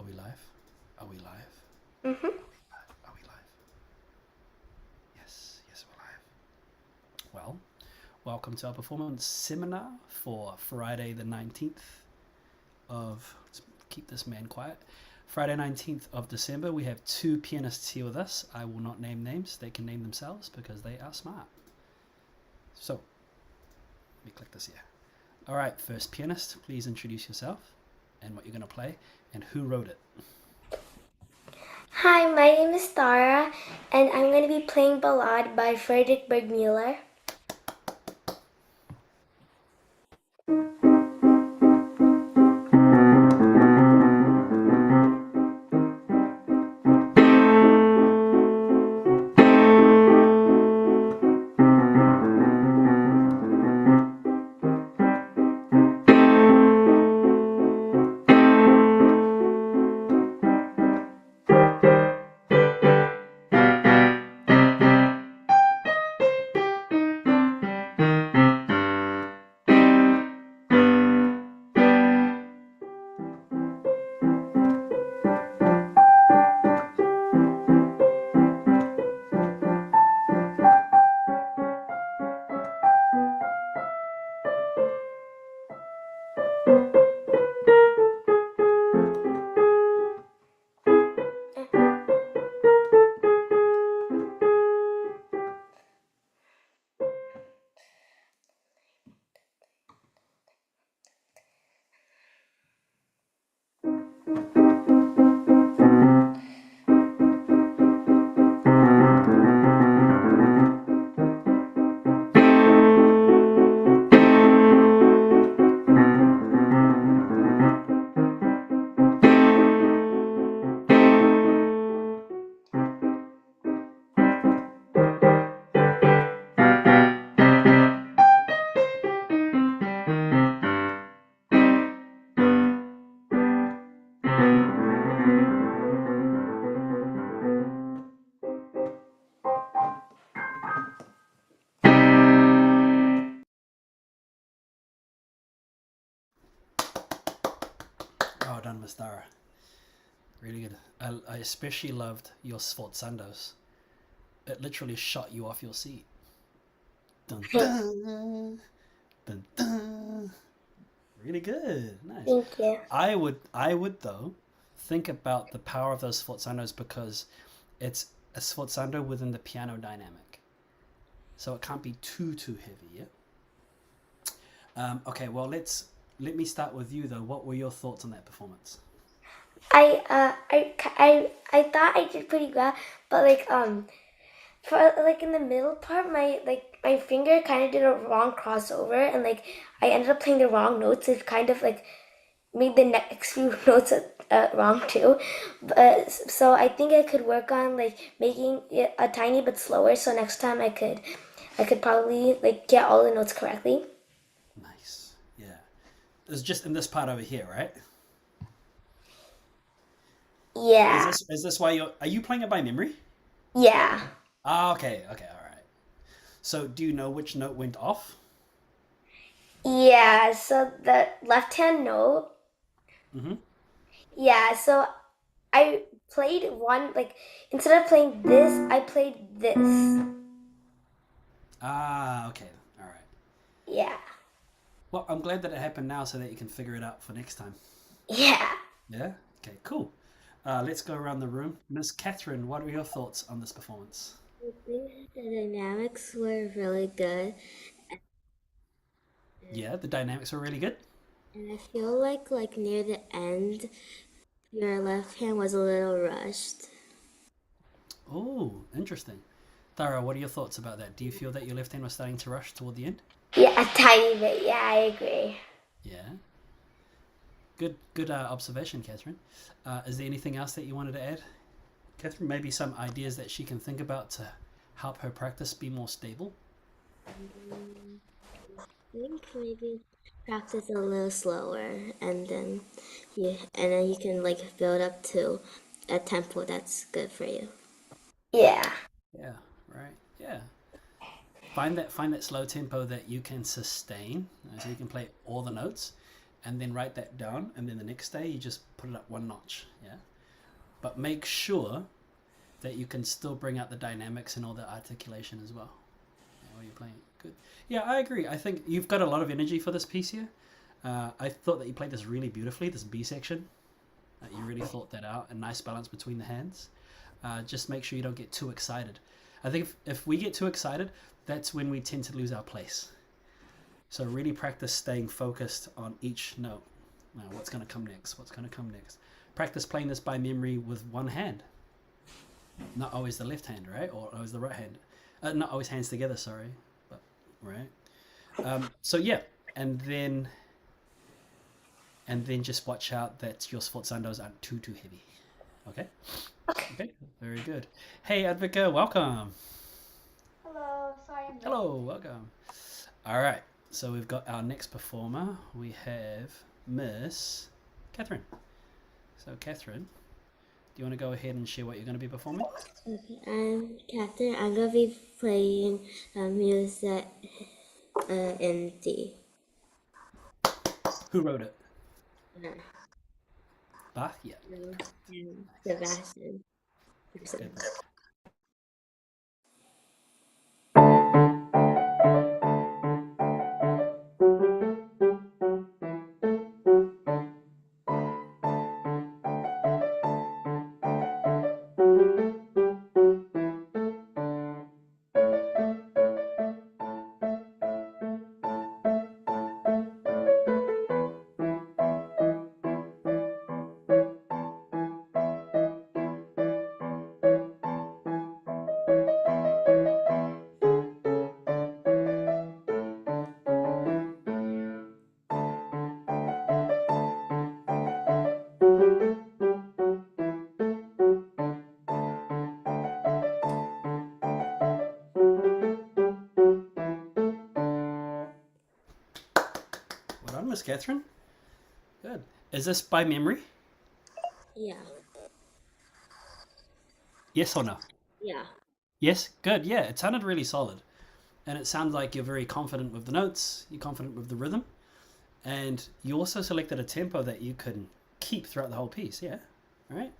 we live? Are we live? Mm-hmm. Are we live? Yes, yes, we're live. Well, welcome to our performance seminar for Friday the 19th of, let's keep this man quiet, Friday 19th of December. We have two pianists here with us. I will not name names. They can name themselves because they are smart. So, let me click this here. All right, first pianist, please introduce yourself and what you're going to play and who wrote it. Hi, my name is Tara, and I'm going to be playing Ballade by Friedrich Bergmüller. Well done, Miss Dara. Really good. I especially loved your sforzandos. It literally shot you off your seat. Dun dun dun dun. Really good. Nice. Thank you. I would though think about the power of those sforzandos because it's a sforzando within the piano dynamic, so it can't be too heavy. Yeah. Okay. Well, let me start with you though. What were your thoughts on that performance? I thought I did pretty good, but for like in the middle part, my finger kind of did a wrong crossover, and I ended up playing the wrong notes. It kind of made the next few notes wrong too. But so I think I could work on making it a tiny bit slower. So next time I could probably get all the notes correctly. Nice. Yeah. It's just in this part over here, right? Yeah, Is this why are you playing it by memory? yeah, Ah, okay, okay, all right. So do you know which note went off? yeah. So the left hand note, Mm-hmm. yeah. So I played one instead of playing this, I played this. Ah, okay, all right. Yeah, Well, I'm glad that it happened now so that you can figure it out for next time. yeah. Yeah. Okay. Cool. Let's go around the room. Miss Catherine, what are your thoughts on this performance? I think the dynamics were really good, Yeah, the dynamics were really good. and I feel like near the end, your left hand was a little rushed. Oh, interesting. Tara, what are your thoughts about that? Do you feel that your left hand was starting to rush toward the end? Yeah, a tiny bit. Yeah, I agree. Yeah. Good observation, Catherine. Is there anything else that you wanted to add, Catherine? Maybe some ideas that she can think about to help her practice be more stable. Mm, I think maybe practice a little slower, and then you can build up to a tempo that's good for you. Yeah. Yeah. Right. Yeah. Find that slow tempo that you can sustain, so you can play all the notes, and then write that down, and then the next day you just put it up one notch. Yeah, but make sure that you can still bring out the dynamics and all the articulation as well while you're playing. Good. Yeah, I agree. I think you've got a lot of energy for this piece here. I thought that you played this really beautifully, this B section. You really thought that out. A nice balance between the hands. Just make sure you don't get too excited. I think if we get too excited, that's when we tend to lose our place. So really practice staying focused on each note. Now, what's going to come next? What's going to come next? Practice playing this by memory with one hand. Not always the left hand, right? Or always the right hand. Not always hands together, sorry. But right. So yeah, and then just watch out that your sforzandos aren't too heavy. Okay? Okay, very good. Hey, Advika, welcome. Hello, sorry I'm late. Hello, welcome. All right, so we've got our next performer. We have Miss Catherine. So, Catherine, do you want to go ahead and share what you're going to be performing? Okay, I'm Catherine. I'm gonna be playing music in D. Who wrote it? Uh, Bach? Yeah. and Sebastian. Good. Well done, Miss Catherine. Good. Is this by memory? Yeah, Yes or no? yeah, Yes? Good. Yeah, it sounded really solid. And it sounds like you're very confident with the notes, you're confident with the rhythm, and you also selected a tempo that you can keep throughout the whole piece, yeah? All right.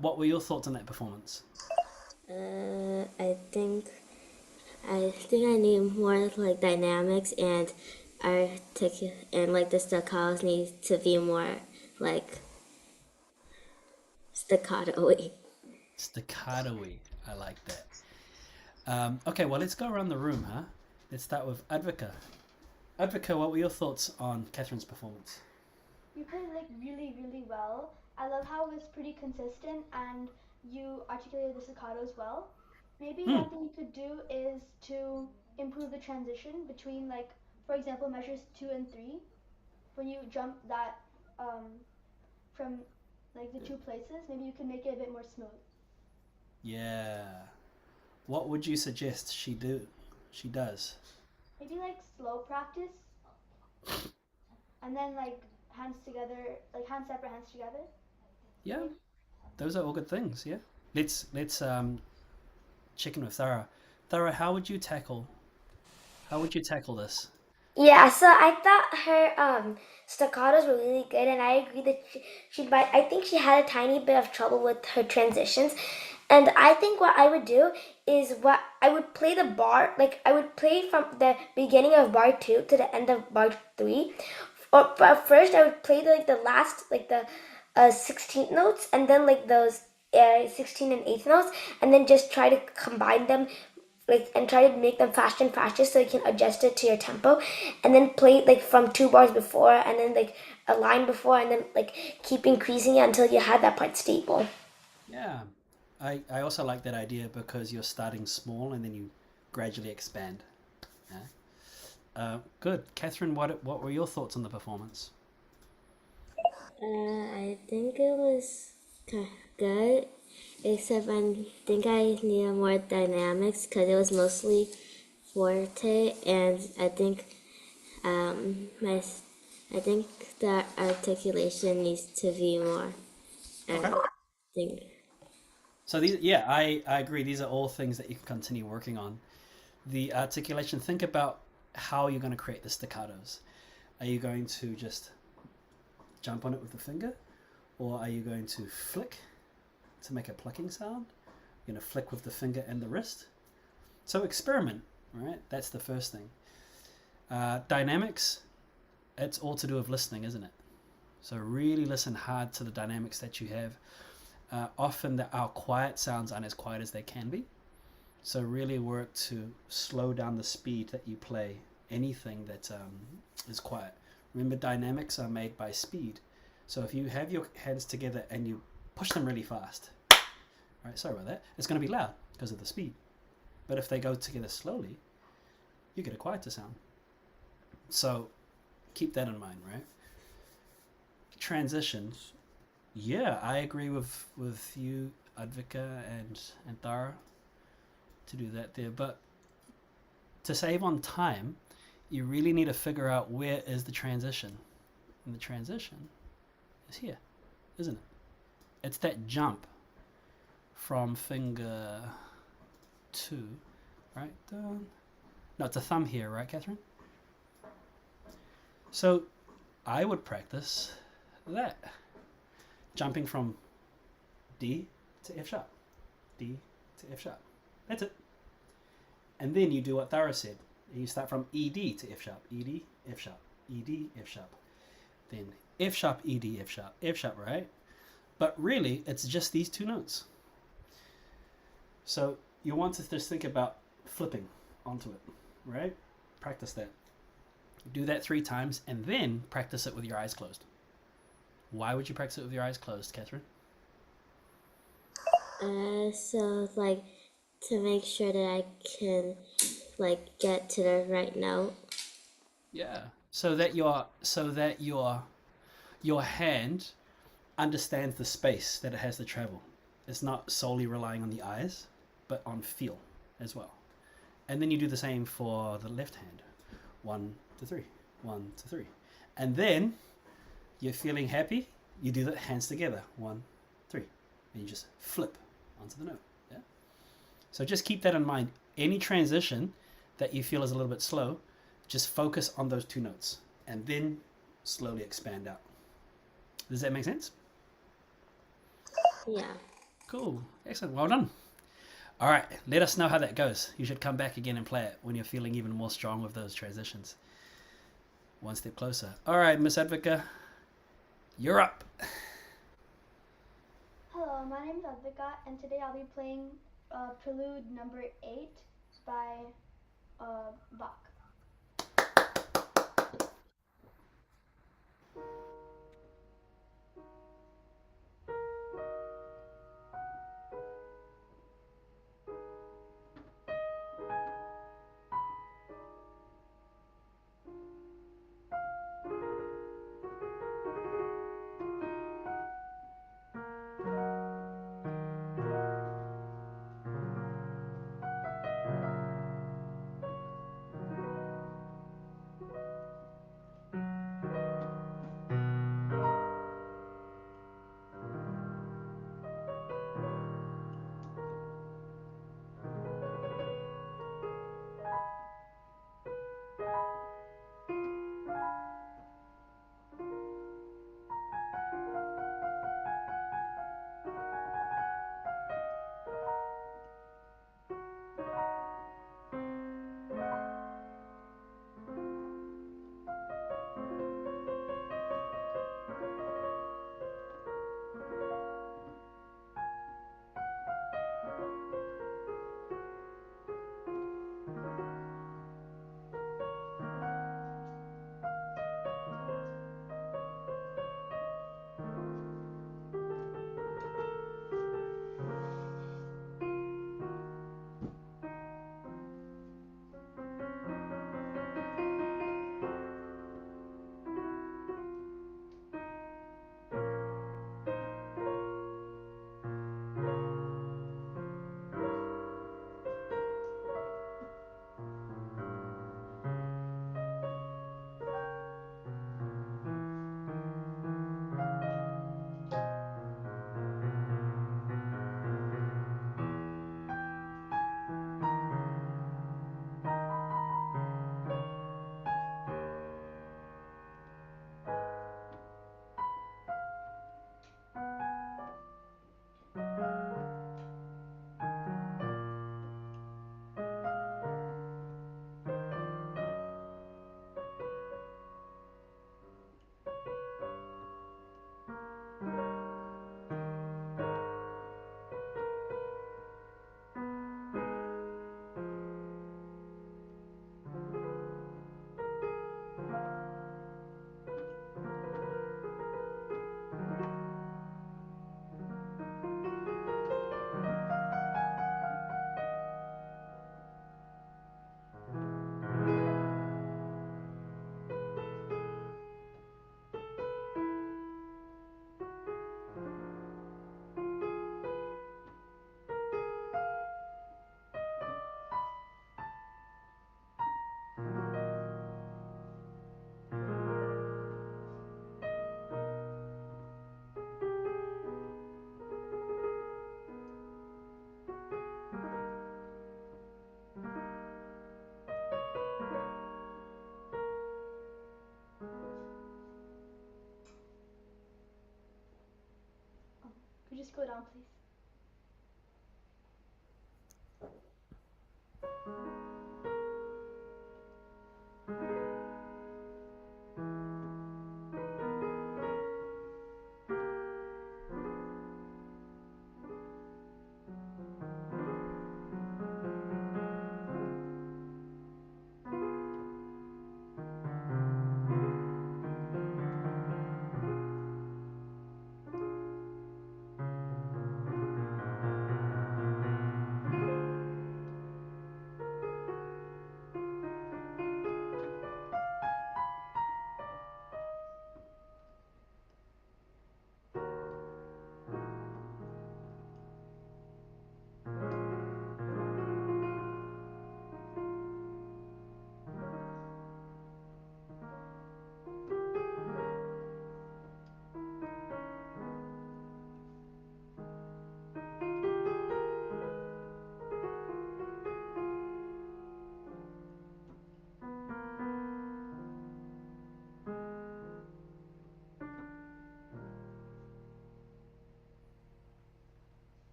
What were your thoughts on that performance? I think I need more like dynamics and and like the staccatos need to be more like staccato-y. Staccato-y. I like that. Okay, well, let's go around the room, huh? Let's start with Advika. Advika, what were your thoughts on Catherine's performance? You played like really, really well. I love how it was pretty consistent and you articulated the staccato as well. Maybe one thing you could do is to improve the transition between like, for example, measures 2 and 3. When you jump that from like the two places, maybe you can make it a bit more smooth. Yeah. What would you suggest she does? Maybe like slow practice and then like hands together, like hands separate, hands together. Yeah, those are all good things. Yeah. Let's check in with Thara. Thara, how would you tackle this? Yeah, so I thought her staccatos were really good, and I agree that I think she had a tiny bit of trouble with her transitions. And I think what I would do is what I would play the bar, like I would play from the beginning of bar 2 to the end of bar 3. Or first I would play the last, like the 16th notes, and then like those 16 and 8th notes, and then just try to combine them, like, and try to make them faster and faster so you can adjust it to your tempo, and then play like from 2 bars before, and then like a line before, and then like keep increasing it until you have that part stable. Yeah. I also like that idea because you're starting small and then you gradually expand. Yeah. Good. Catherine, what were your thoughts on the performance? I think it was good, except I think I needed more dynamics because it was mostly forte, and I think I think that articulation needs to be more. And Okay. I think So I agree. These are all things that you can continue working on. The articulation, think about how you're going to create the staccatos. Are you going to just jump on it with the finger, or are you going to flick to make a plucking sound? You're going to flick with the finger and the wrist. So experiment, right? That's the first thing. Dynamics, it's all to do with listening, isn't it? So really listen hard to the dynamics that you have. Often our quiet sounds aren't as quiet as they can be. So really work to slow down the speed that you play anything that is quiet. Remember, dynamics are made by speed. So if you have your hands together and you push them really fast, right? Sorry about that. It's going to be loud because of the speed. But if they go together slowly, you get a quieter sound. So keep that in mind, right? Transitions. Yeah, I agree with you, Advika and Tara, to do that there. But to save on time, you really need to figure out where is the transition. And the transition is here, isn't it? It's that jump from finger 2, right? Down. No, it's a thumb here, right, Catherine? So I would practice that. Jumping from D to F sharp. D to F sharp. That's it. And then you do what Thara said. You start from ED to F sharp. ED, F sharp. ED, F sharp. Then F sharp, ED, F sharp. F sharp, right? But really, it's just these 2 notes. So you want to just think about flipping onto it, right? Practice that. Do that 3 times and then practice it with your eyes closed. Why would you practice it with your eyes closed, Catherine? So like to make sure that I can like get to the right note. Yeah. So that your hand understands the space that it has to travel. It's not solely relying on the eyes, but on feel as well. And then you do the same for the left hand. 1 to 3. 1 to 3. And then you're feeling happy, you do the hands together. 1, 3. And you just flip onto the note. Yeah. So just keep that in mind. Any transition that you feel is a little bit slow, just focus on those 2 notes and then slowly expand out. Does that make sense? Yeah. Cool. Excellent. Well done. All right. Let us know how that goes. You should come back again and play it when you're feeling even more strong with those transitions. One step closer. All right, Miss Advika, you're up. Hello, my name is Advika, and today I'll be playing Prelude number 8 by Bach. you just go down, please?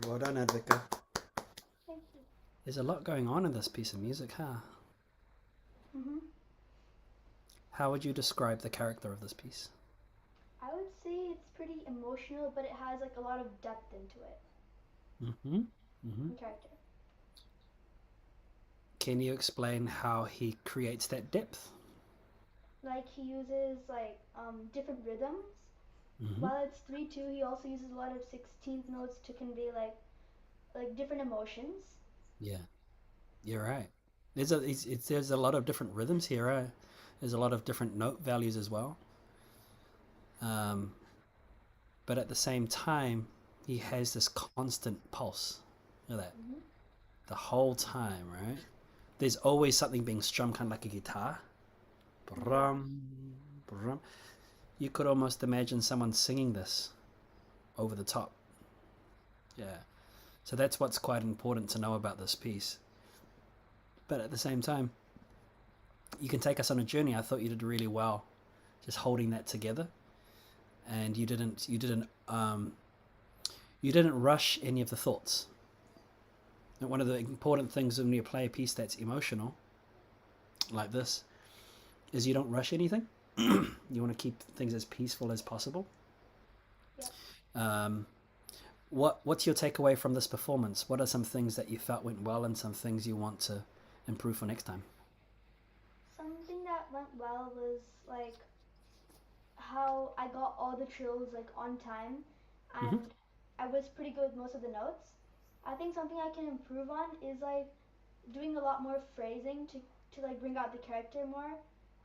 Well done, Advika. Thank you. There's a lot going on in this piece of music, huh? Mm-hmm. How would you describe the character of this piece? I would say it's pretty emotional, but it has like a lot of depth into it. Mm-hmm. Mm-hmm. The character. Can you explain how he creates that depth? Like he uses like different rhythms. Mm-hmm. While it's 3/2, he also uses a lot of 16th notes to convey like different emotions. Yeah, you're right. There's a lot of different rhythms here, right? There's a lot of different note values as well. Um, but at the same time, he has this constant pulse. Look at that. Mm-hmm. The whole time, right? There's always something being strummed kind of like a guitar. Brum, brum. You could almost imagine someone singing this over the top. Yeah. So that's what's quite important to know about this piece. But at the same time, you can take us on a journey. I thought you did really well just holding that together. And you didn't rush any of the thoughts. And one of the important things when you play a piece that's emotional, like this, is you don't rush anything. You want to keep things as peaceful as possible. Yeah. What's your takeaway from this performance? What are some things that you felt went well and some things you want to improve for next time? Something that went well was like how I got all the trills like on time, and Mm-hmm. I was pretty good with most of the notes. I think something I can improve on is like doing a lot more phrasing to like bring out the character more,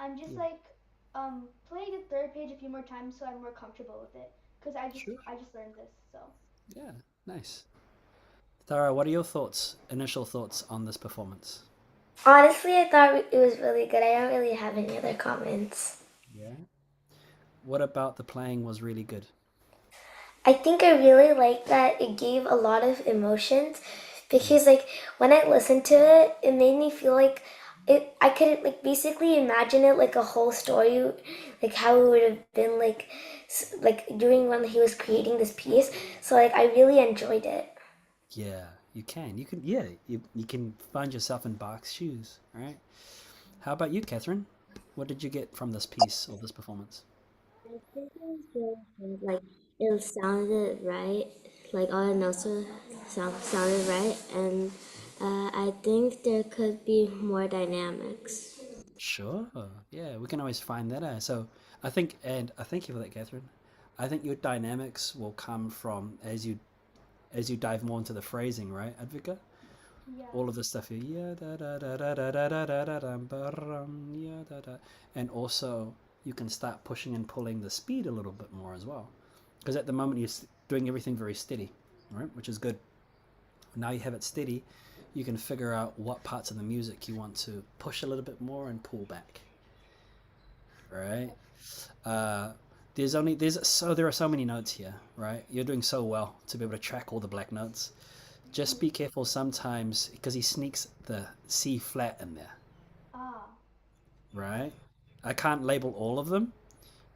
and just Yeah. like playing the third page a few more times so I'm more comfortable with it. Cause Sure. I just learned this, so Yeah. Nice. Tara, what are your thoughts, initial thoughts on this performance? Honestly, I thought it was really good. I don't really have any other comments. Yeah. What about the playing was really good? I think I really like that it gave a lot of emotions because like when I listened to it, it made me feel like I could like basically imagine it like a whole story, like how it would have been like like during when he was creating this piece. So like I really enjoyed it. Yeah, you can. You can. Yeah, you can find yourself in Bach's shoes, right? How about you, Catherine? What did you get from this piece or this performance? I think it was really good. Like it sounded right. Like all the notes were sounded right, and I think there could be more dynamics. Sure. Yeah, we can always find that out. So I thank you for that, Catherine. I think your dynamics will come from as you dive more into the phrasing, right, Advika? yeah. All of the stuff here, yeah, da da da da da da da da da dum, ba-rum, yeah, da da, and also you can start pushing and pulling the speed a little bit more as well, because at the moment you're doing everything very steady, right, which is good. Now you have it steady, you can figure out what parts of the music you want to push a little bit more and pull back, right? Uh, there are so many notes here, right? You're doing so well to be able to track all the black notes. Just be careful sometimes because he sneaks the C flat in there, Ah, right? I can't label all of them,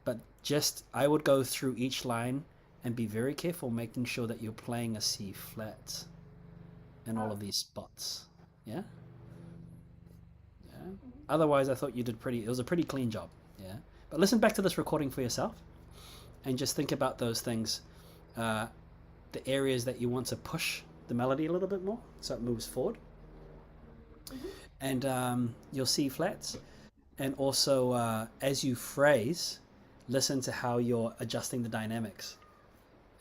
but just I would go through each line and be very careful making sure that you're playing a C flat in all of these spots. Yeah? Yeah. Otherwise, I thought you did it was a pretty clean job. Yeah. But listen back to this recording for yourself and just think about those things, the areas that you want to push the melody a little bit more so it moves forward. And you'll see flats. And also, as you phrase, listen to how you're adjusting the dynamics.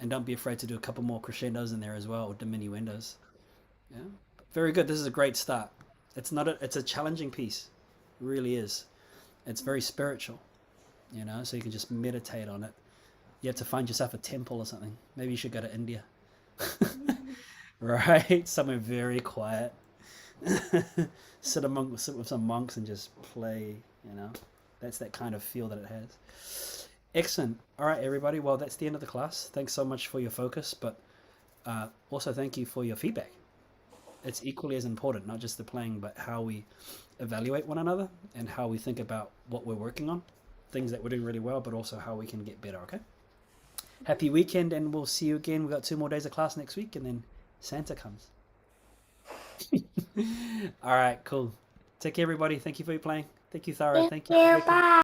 And don't be afraid to do a couple more crescendos in there as well, or diminuendos. Yeah, very good. This is a great start. It's a challenging piece. It really is. It's very spiritual, so you can just meditate on it. You have to find yourself a temple or something. Maybe you should go to India. Right? Somewhere very quiet. Sit with some monks and just play, That's that kind of feel that it has. Excellent. All right, everybody. Well, that's the end of the class. Thanks so much for your focus, but also thank you for your feedback. It's equally as important, not just the playing, but how we evaluate one another and how we think about what we're working on, things that we're doing really well, but also how we can get better, okay? Happy weekend, and we'll see you again. We've got 2 more days of class next week, and then Santa comes. All right, cool. Take care, everybody. Thank you for your playing. Thank you, Thara. Thank you. Bye.